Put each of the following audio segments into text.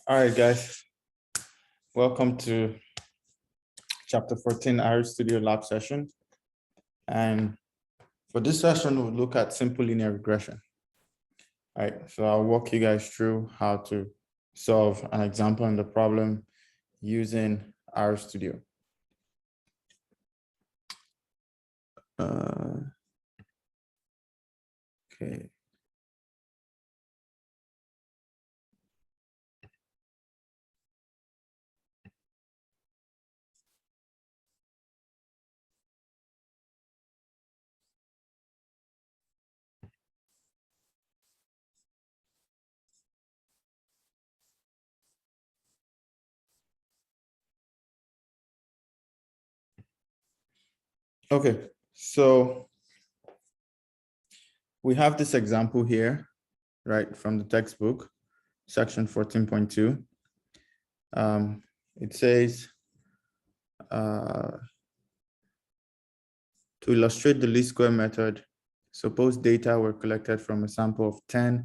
All right, guys. Welcome to chapter 14, Iris Studio Lab session. And for this session, we'll look at simple linear regression. All right, so I'll walk you guys through how to solve an example in the problem using Iris Studio. Okay. Okay, so we have this example here, right, from the textbook, section 14.2. It says, to illustrate the least square method, suppose data were collected from a sample of 10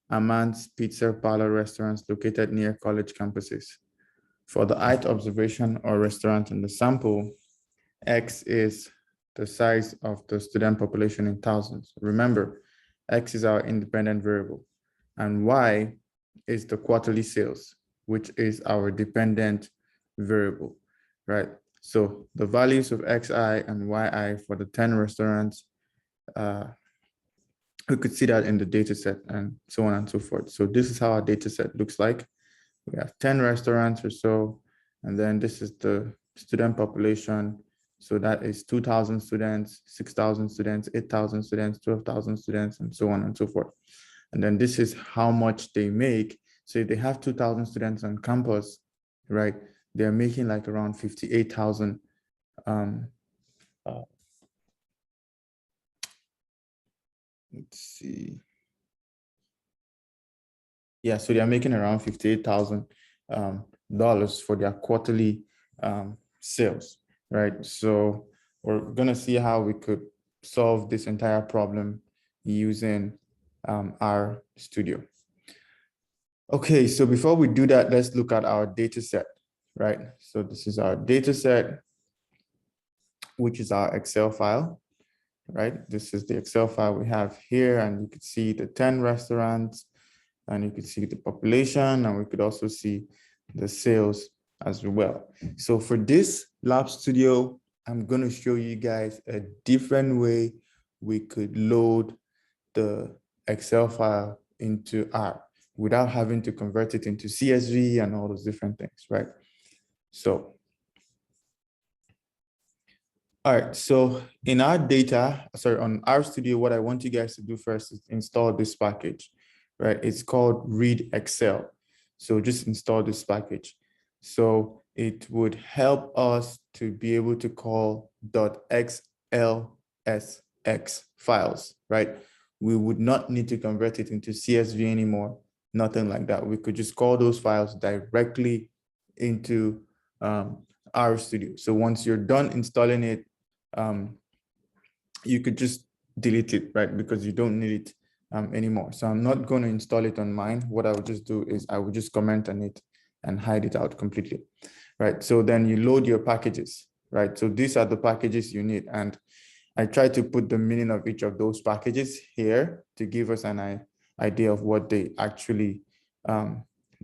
Aman's Pizza Parlor restaurants located near college campuses. For the ith observation or restaurant in the sample, X is the size of the student population in thousands. Remember, X is our independent variable, and Y is the quarterly sales, which is our dependent variable, right? So the values of Xi and Yi for the 10 restaurants, we could see that in the data set and so on and so forth. So this is how our data set looks like. We have 10 restaurants or so, and then this is the student population. So that is 2,000 students, 6,000 students, 8,000 students, 12,000 students, and so on and so forth. And then this is how much they make. So if they have 2,000 students on campus, right, they're making like around 58,000. Let's see. Yeah, so they're making around $58,000 for their quarterly sales, right? So we're gonna see how we could solve this entire problem using our studio. Okay, so before we do that, let's look at our data set, right? So this is our data set, which is our Excel file, right? This is the Excel file we have here, and you can see the 10 restaurants, and you could see the population, and we could also see the sales as well. So for this Lab Studio, I'm going to show you guys a different way we could load the Excel file into R without having to convert it into CSV and all those different things, right? So, all right, so in our data, sorry, on R Studio, what I want you guys to do first is install this package, right? It's called Read Excel. So just install this package. So it would help us to be able to call .xlsx files, right? We would not need to convert it into CSV anymore, nothing like that. We could just call those files directly into R Studio. So once you're done installing it, you could just delete it, right? Because you don't need it anymore. So I'm not going to install it on mine. What I would just do is I would just comment on it and hide it out completely, right? So then you load your packages, right? So these are the packages you need. And I try to put the meaning of each of those packages here to give us an idea of what they actually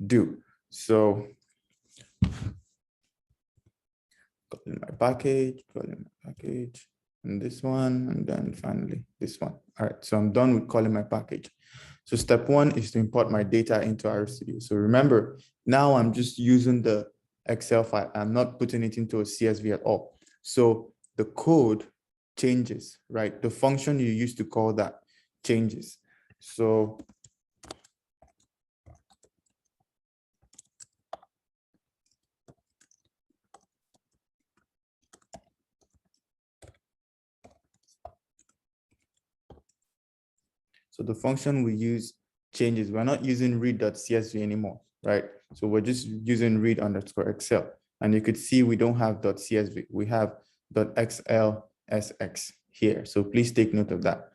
do. So calling my package, and this one, and then finally this one. All right, so I'm done with calling my package. So step one is to import my data into R Studio. So remember, now I'm just using the Excel file. I'm not putting it into a CSV at all. So the code changes, right? The function you used to call that changes. So the function we use changes. We're not using read.csv anymore, right? So we're just using read_excel. And you could see we don't have .csv. We have .xlsx here. So please take note of that.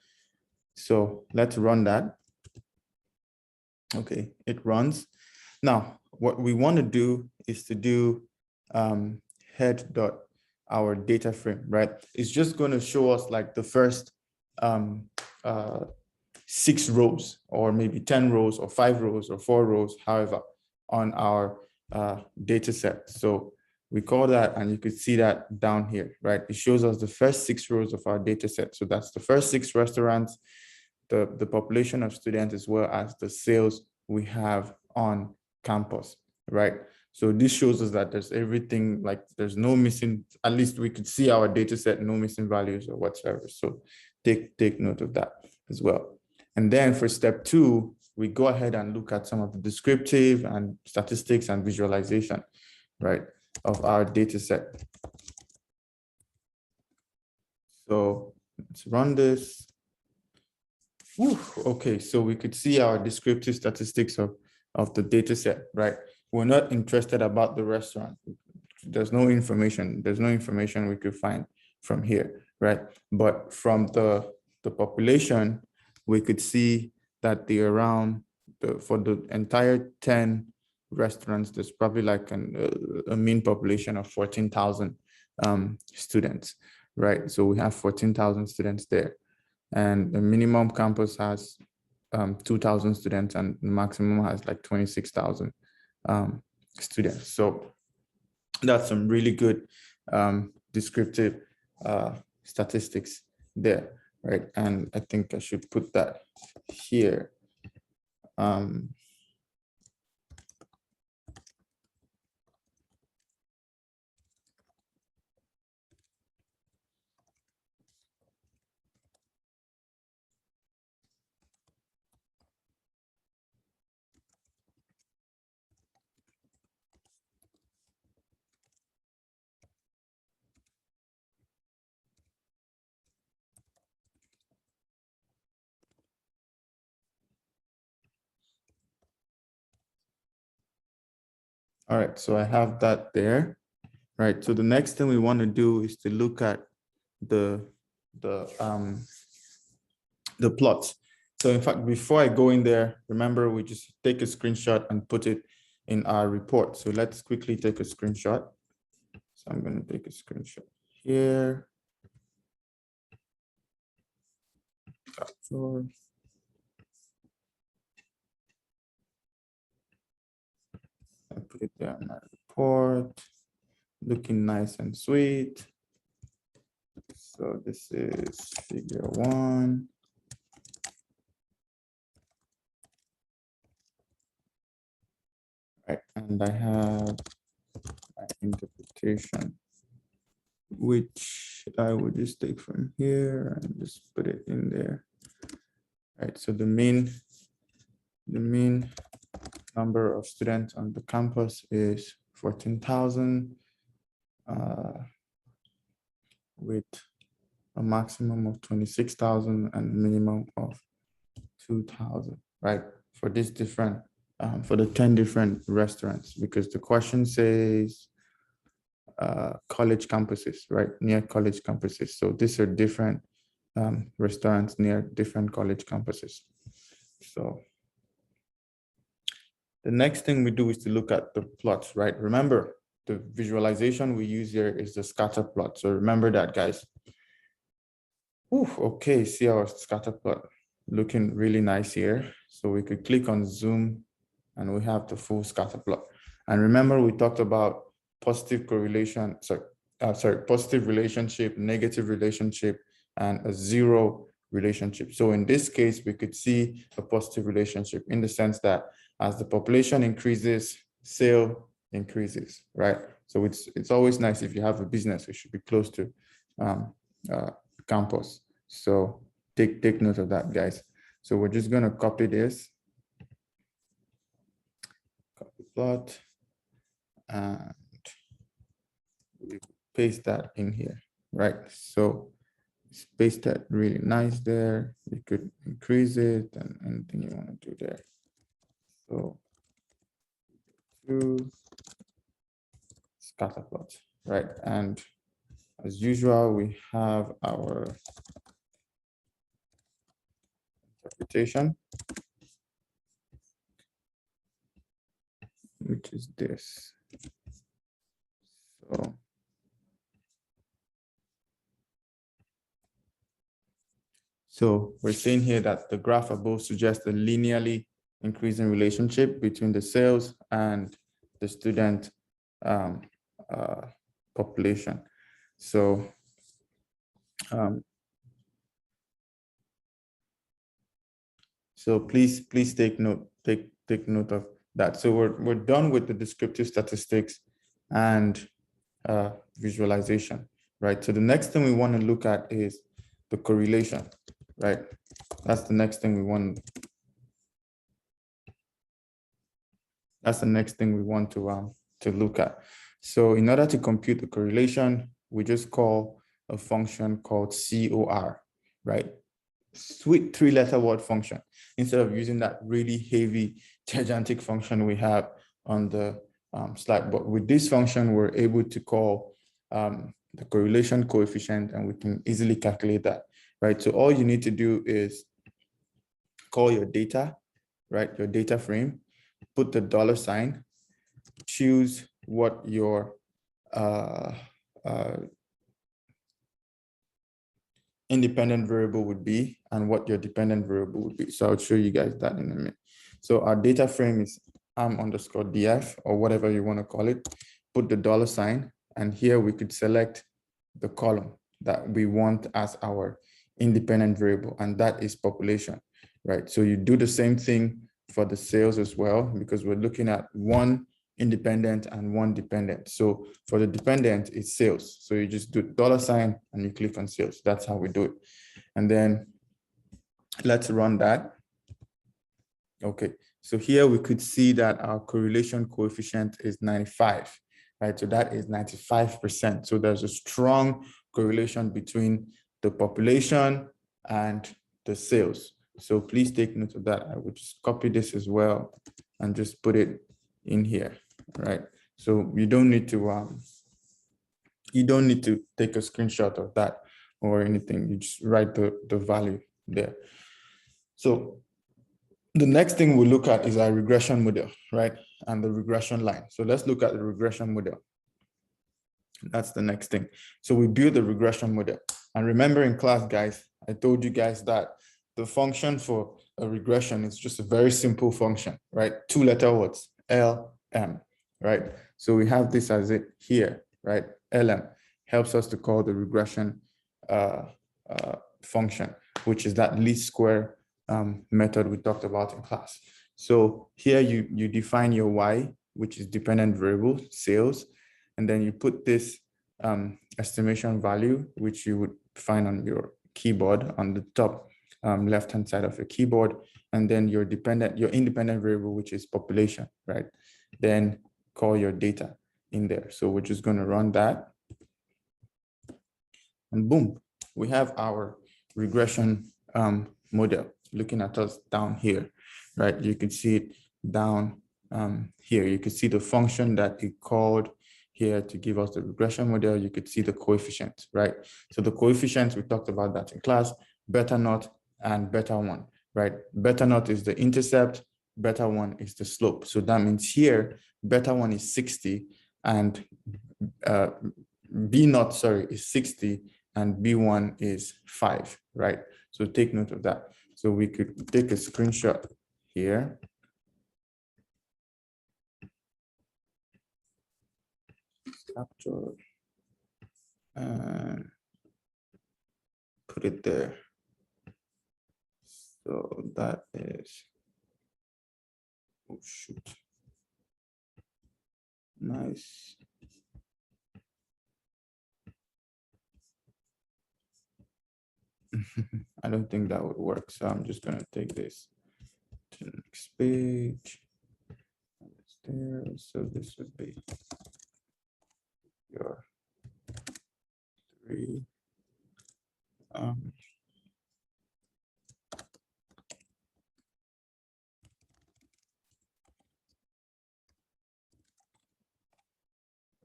So let's run that. Okay, it runs. Now, what we want to do is to do head dot our data frame, right? It's just going to show us like the first 6 rows, or maybe 10 rows, or 5 rows, or 4 rows, however, on our data set. So we call that, and you could see that down here, right? It shows us the first 6 rows of our data set. So that's the first 6 restaurants, the population of students, as well as the sales we have on campus, right? So this shows us that there's everything, like there's no missing, at least we could see our data set, no missing values or whatsoever. So take note of that as well. And then for step 2, we go ahead and look at some of the descriptive and statistics and visualization, right, of our data set. So let's run this. Whew, okay, so we could see our descriptive statistics of the data set, right? We're not interested about the restaurant. There's no information we could find from here, right? But from the population, we could see that for the entire 10 restaurants, there's probably like a mean population of 14,000 students, right? So we have 14,000 students there. And the minimum campus has 2,000 students, and the maximum has like 26,000 students. So that's some really good descriptive statistics there, right? And I think I should put that here. All right, so I have that there, right? So the next thing we want to do is to look at the plots. So in fact, before I go in there, remember, we just take a screenshot and put it in our report. So let's quickly take a screenshot. So I'm going to take a screenshot here. Capture. I put it there in my report, looking nice and sweet. So this is figure 1. Right, and I have my interpretation, which I would just take from here and just put it in there. Right, so the mean number of students on the campus is 14,000 with a maximum of 26,000 and a minimum of 2,000, right? For this different, for the 10 different restaurants, because the question says college campuses, right? Near college campuses. So these are different restaurants near different college campuses. So the next thing we do is to look at the plots, right? Remember, the visualization we use here is the scatter plot. So remember that, guys. Ooh, okay, see our scatter plot looking really nice here. So we could click on zoom and we have the full scatter plot. And remember, we talked about positive correlation, positive relationship, negative relationship, and a zero relationship. So in this case, we could see a positive relationship in the sense that as the population increases, sale increases, right? So it's always nice if you have a business, it should be close to campus. So take note of that, guys. So we're just gonna copy this, copy plot, and we paste that in here, right? So paste that really nice there. You could increase it and anything you want to do there. So to scatter plot, right? And as usual, we have our interpretation. which is this. So we're saying here that the graph above suggests a linearly increasing relationship between the sales and the student population. So please take note of that. So we're done with the descriptive statistics and visualization, right? So the next thing we want to look at is the correlation, right? That's the next thing we want. That's the next thing we want to look at. So in order to compute the correlation, we just call a function called COR, right? Sweet three-letter word function, instead of using that really heavy, gigantic function we have on the slide. But with this function, we're able to call the correlation coefficient, and we can easily calculate that, right? So all you need to do is call your data, right? Your data frame, put the $sign, choose what your independent variable would be and what your dependent variable would be. So I'll show you guys that in a minute. So our data frame is arm_df, or whatever you want to call it. Put the $sign, and here we could select the column that we want as our independent variable, and that is population, right? So you do the same thing for the sales as well, because we're looking at one independent and one dependent. So for the dependent, it's sales. So you just do $sign and you click on sales. That's how we do it. And then let's run that. Okay, so here we could see that our correlation coefficient is 95, right? So that is 95%. So there's a strong correlation between the population and the sales. So please take note of that. I would just copy this as well and just put it in here, right? So you don't need to take a screenshot of that or anything. You just write the value there. So the next thing we look at is our regression model, right? And the regression line. So let's look at the regression model. That's the next thing. So we build the regression model. And remember in class, guys, I told you guys that the function for a regression is just a very simple function, right? Two-letter words, LM, right? So we have this as it here, right? LM helps us to call the regression function, which is that least square method we talked about in class. So here you define your Y, which is dependent variable, sales, and then you put this estimation value, which you would find on your keyboard on the top left-hand side of your keyboard, and then your independent variable, which is population, right? Then call your data in there. So we're just going to run that, and boom, we have our regression model looking at us down here, right? You can see it down here. You can see the function that it called here to give us the regression model. You could see the coefficients, right? So the coefficients, we talked about that in class, beta naught and beta 1, right? Beta naught is the intercept, beta 1 is the slope. So that means here, beta 1 is 60 and B naught, sorry, is 60 and B1 is 5, right? So take note of that. So we could take a screenshot here. Capture and put it there. So that is, oh shoot, nice. I don't think that would work. So I'm just going to take this to the next page. It's there. So this would be your 3.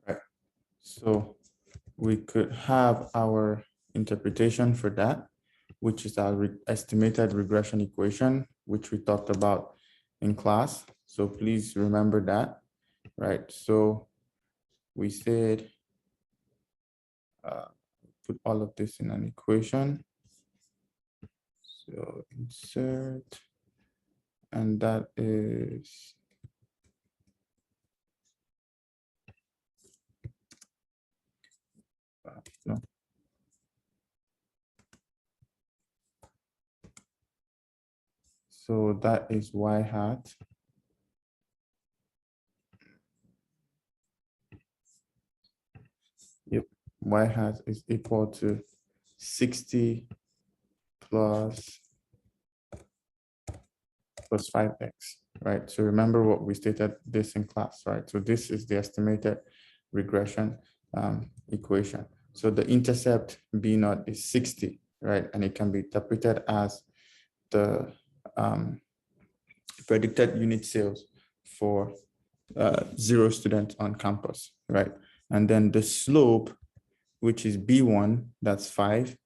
Right. So we could have our interpretation for that, which is our estimated regression equation, which we talked about in class. So please remember that, right? So we said, put all of this in an equation. So insert, and that is no. So that is y hat. Yep, y hat is equal to 60 plus 5x, right? So remember what we stated this in class, right? So this is the estimated regression equation. So the intercept B naught is 60, right? And it can be interpreted as the predicted unit sales for 0 students on campus, right? And then the slope, which is B1, that's 5,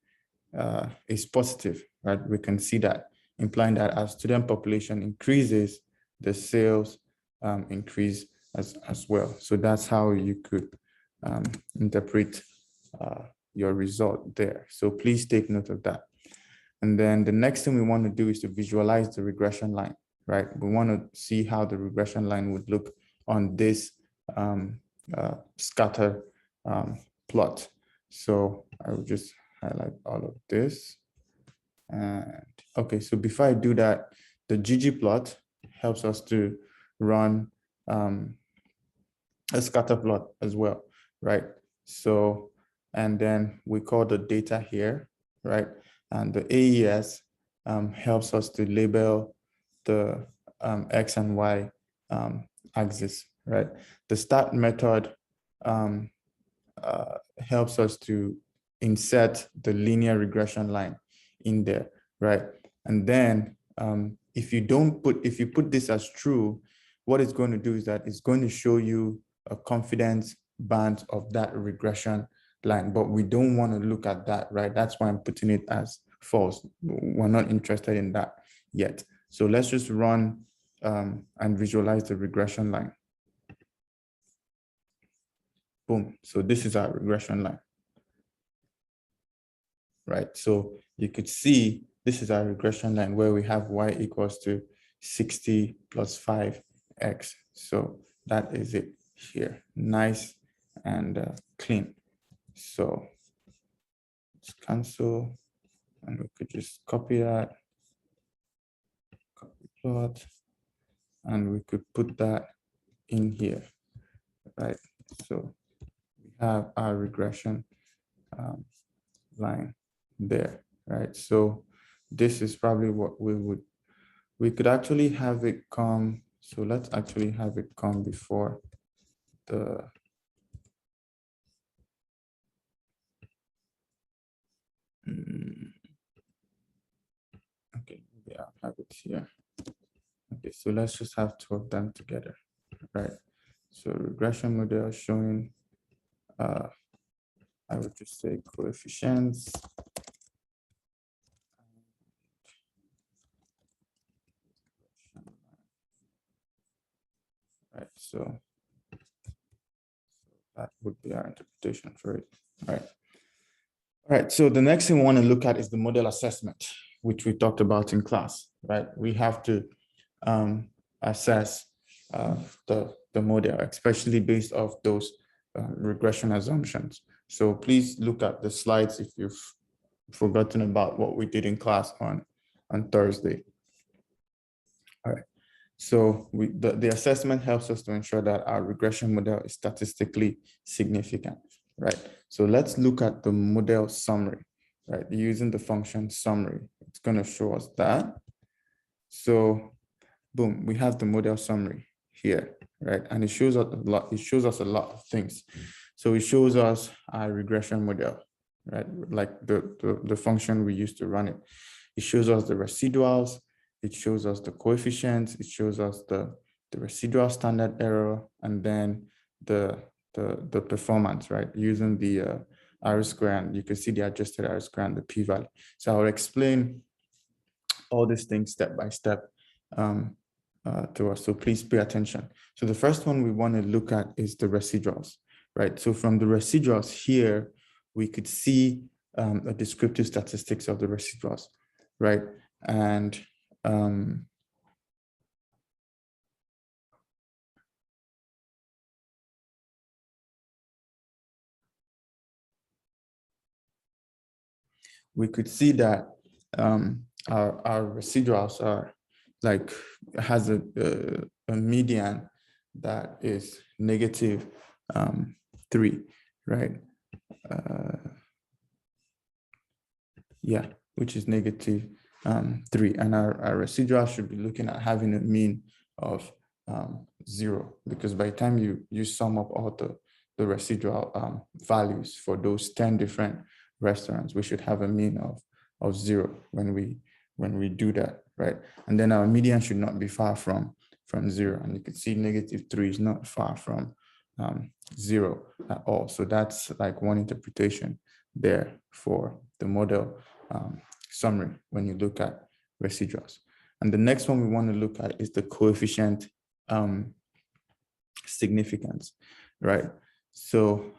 is positive, right? We can see that, implying that as student population increases, the sales increase as well. So that's how you could interpret your result there. So please take note of that. And then the next thing we want to do is to visualize the regression line, right? We want to see how the regression line would look on this scatter plot. So I will just highlight all of this. And okay, so before I do that, the ggplot helps us to run a scatter plot as well, right? So, and then we call the data here, right? And the AES helps us to label the X and Y axis, right? The start method helps us to insert the linear regression line in there, right? And then if you put this as true, what it's going to do is that it's going to show you a confidence band of that regression line, but we don't want to look at that, right? That's why I'm putting it as false. We're not interested in that yet. So let's just run and visualize the regression line. Boom. So this is our regression line, right? So you could see this is our regression line where we have y equals to 60 plus 5x. So that is it here. Nice and clean. So let's cancel, and we could just copy that, copy plot, and we could put that in here, right? So we have our regression line there, right? So this is probably what we could actually have it come. So let's actually have it come before the okay, yeah, I'll have it here. Okay, so let's just have two of them together, right? So regression model showing I would just say coefficients. Right, so that would be our interpretation for it. All right. All right, so the next thing we want to look at is the model assessment, which we talked about in class, right? We have to assess the model, especially based off those regression assumptions. So please look at the slides if you've forgotten about what we did in class on Thursday. All right. So the assessment helps us to ensure that our regression model is statistically significant, right? So let's look at the model summary, right? Using the function summary, it's going to show us that. So boom, we have the model summary here, right? And it shows us a lot. It shows us a lot of things. So it shows us our regression model, right? Like the function we used to run it. It shows us the residuals. It shows us the coefficients. It shows us the residual standard error, and then the performance, right? Using the R-square, and you can see the adjusted R-square and the p-value. So I'll explain all these things step by step to us. So please pay attention. So the first one we want to look at is the residuals, right? So from the residuals here, we could see a descriptive statistics of the residuals, right? And we could see that our residuals are like has a median that is negative 3, right? Yeah, which is negative 3, and our residual should be looking at having a mean of 0, because by the time you sum up all the residual values for those 10 different restaurants, we should have a mean of 0 when we do that, right? And then our median should not be far from 0, and you can see negative 3 is not far from 0 at all. So that's like one interpretation there for the model summary when you look at residuals. And the next one we want to look at is the coefficient significance, right? So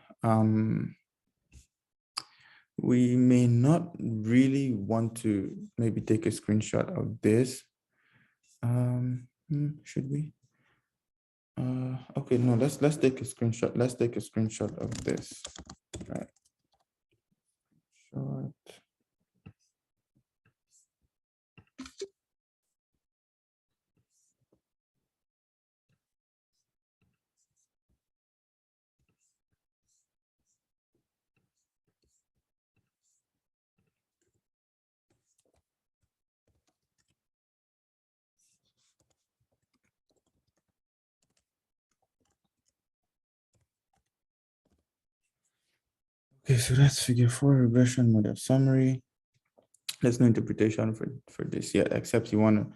we may not really want to maybe take a screenshot of this. Should we? Okay, no, let's take a screenshot. Let's take a screenshot of this, right? Short. Okay, so that's figure 4 regression model summary. There's no interpretation for this yet, except you want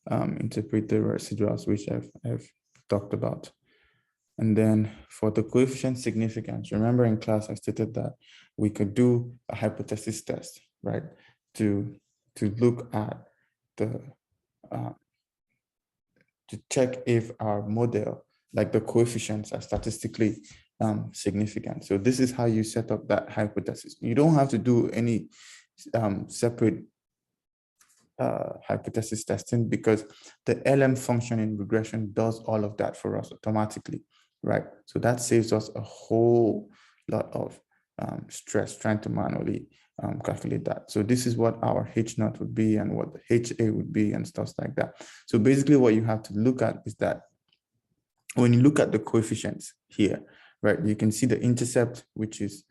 to interpret the residuals, which I've talked about. And then for the coefficient significance, remember in class I stated that we could do a hypothesis test, right? To look at the to check if our model, like the coefficients, are statistically significant. So this is how you set up that hypothesis. You don't have to do any separate hypothesis testing, because the LM function in regression does all of that for us automatically, right? So that saves us a whole lot of stress trying to manually calculate that. So this is what our H naught would be and what the HA would be and stuff like that. So basically what you have to look at is that when you look at the coefficients here, right, you can see the intercept, which is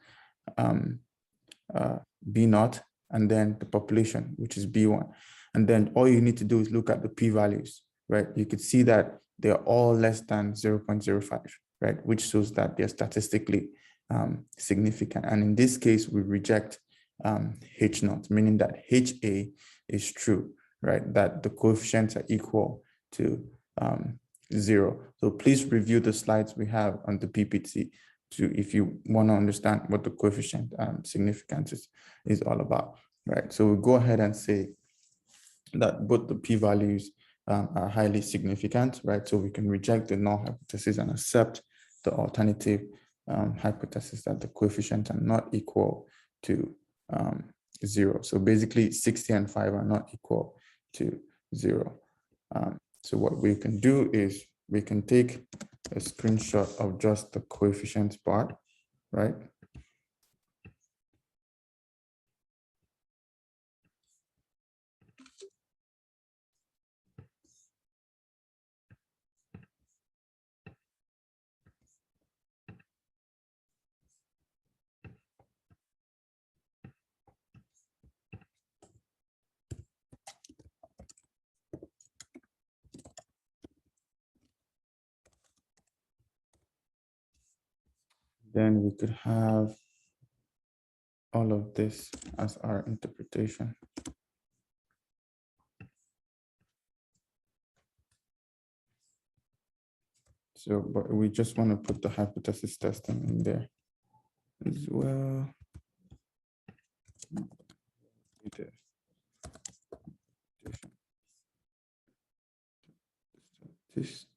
B naught, and then the population, which is B1. And then all you need to do is look at the p-values, right? You could see that they're all less than 0.05, right? Which shows that they're statistically significant. And in this case, we reject H naught, meaning that HA is true, right? That the coefficients are equal to 0. So please review the slides we have on the PPT if you want to understand what the coefficient significance is all about, right? So we'll go ahead and say that both the p-values are highly significant, right? So we can reject the null hypothesis and accept the alternative hypothesis that the coefficients are not equal to 0. So basically 60 and 5 are not equal to 0. So what we can do is we can take a screenshot of just the coefficients part, right? Then we could have all of this as our interpretation. So, but we just want to put the hypothesis testing in there as well. statistically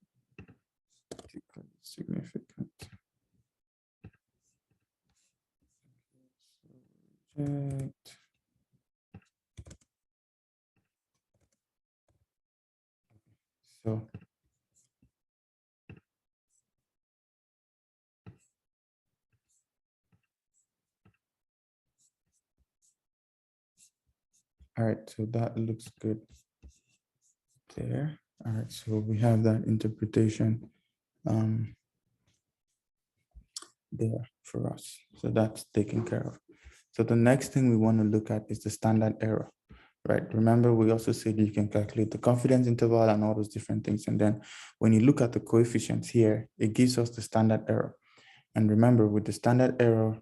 significant. Reject. So all right, so that looks good there. All right, so we have that interpretation there for us. So that's taken care of. So the next thing we want to look at is the standard error, right? Remember, we also said you can calculate the confidence interval and all those different things. And then when you look at the coefficients here, it gives us the standard error. And remember, with the standard error,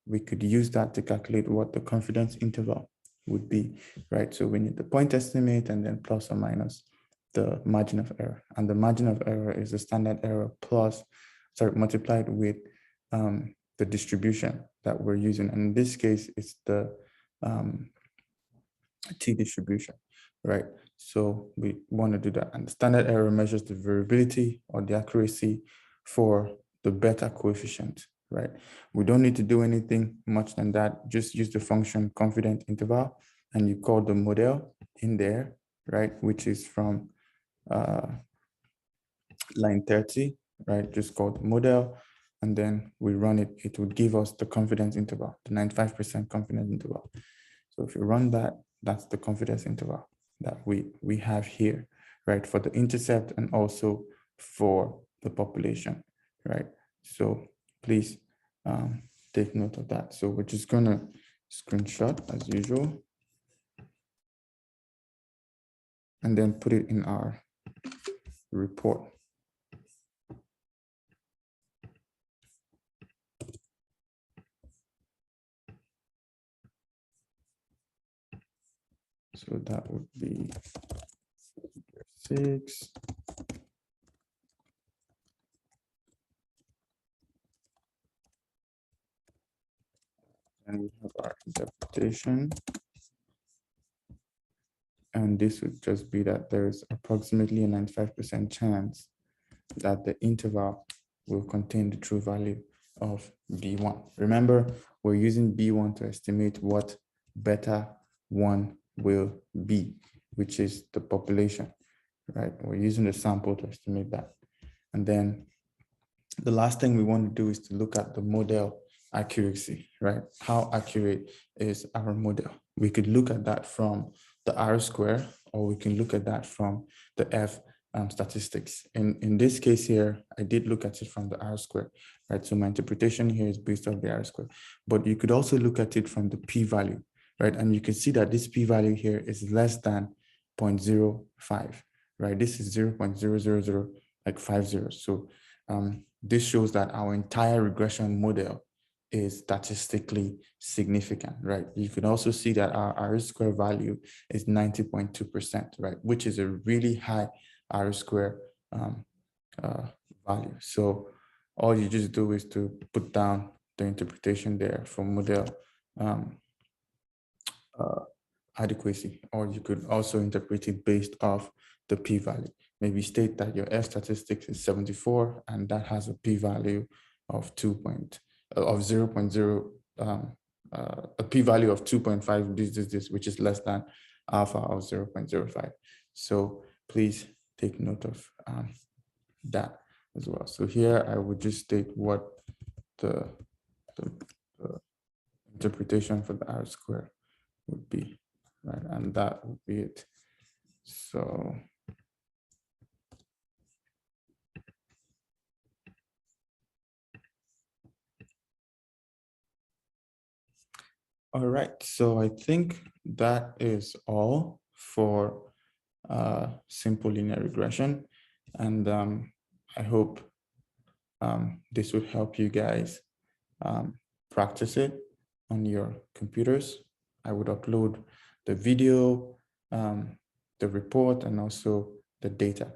we could use that to calculate what the confidence interval would be, right? So we need the point estimate and then plus or minus the margin of error. And the margin of error is the standard error multiplied with the distribution that we're using. And in this case, it's the t distribution, right? So we want to do that. And the standard error measures the variability or the accuracy for the beta coefficient, right? We don't need to do anything much than that. Just use the function confidence interval and you call the model in there, right? Which is from line 30, right? Just call the model and then we run it. It would give us the confidence interval, the 95% confidence interval. So if you run that, that's the confidence interval that we have here, right? For the intercept and also for the population, right? So please take note of that. So we're just gonna screenshot as usual and then put it in our report. So that would be 6. And we have our interpretation. And this would just be that there's approximately a 95% chance that the interval will contain the true value of B1. Remember, we're using B1 to estimate what beta 1 will be, which is the population, right? We're using the sample to estimate that. And then the last thing we want to do is to look at the model accuracy, right? How accurate is our model? We could look at that from the R square, or we can look at that from the F statistics. In this case here, I did look at it from the R square, right? So my interpretation here is based off the R square, but you could also look at it from the p-value, right? And you can see that this p-value here is less than 0.05, right? This is 0.000, like 50. So this shows that our entire regression model is statistically significant, right? You can also see that our R-square value is 90.2%, right? Which is a really high R-square value. So all you just do is to put down the interpretation there for model adequacy, or you could also interpret it based off the p-value. Maybe state that your F statistics is 74 and that has a p-value of 0.0, a p-value of 2.5, this, which is less than alpha of 0.05. So please take note of that as well. So here I would just state what the interpretation for the R square would be, right? And that would be it. So all right, so I think that is all for simple linear regression. And I hope this would help you guys practice it on your computers. I would upload the video, the report, and also the data.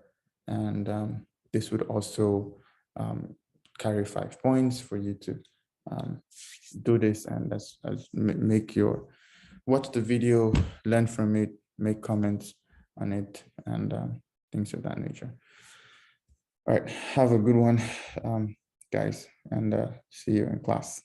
And this would also carry 5 points for you to do this and make your, watch the video, learn from it, make comments on it, and things of that nature. All right, have a good one, guys, and see you in class.